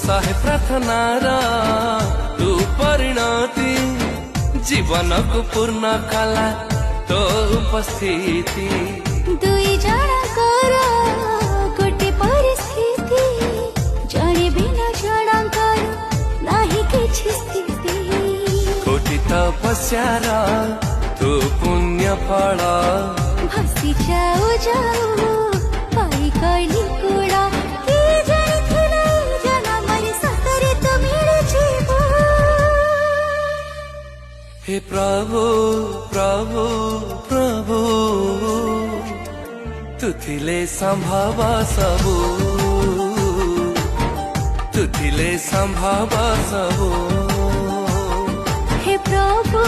सहे प्रार्थनार तू परिणति जीवन को पूर्ण कला तो उपस्थिति दुई जणकर गोटे परिस्थिति जणे बिना जणकर नाही किछि स्थिति कोटि तपस्यार तू पुण्य फल भासी जाऊ जाऊ पाई कइली कुड़ा के जानिथिला जनमरि सतरे तो मिले जीव हे प्रभु प्रभु प्रभु तू थिले संभव सबु तू थिले संभव सबु हे प्रभु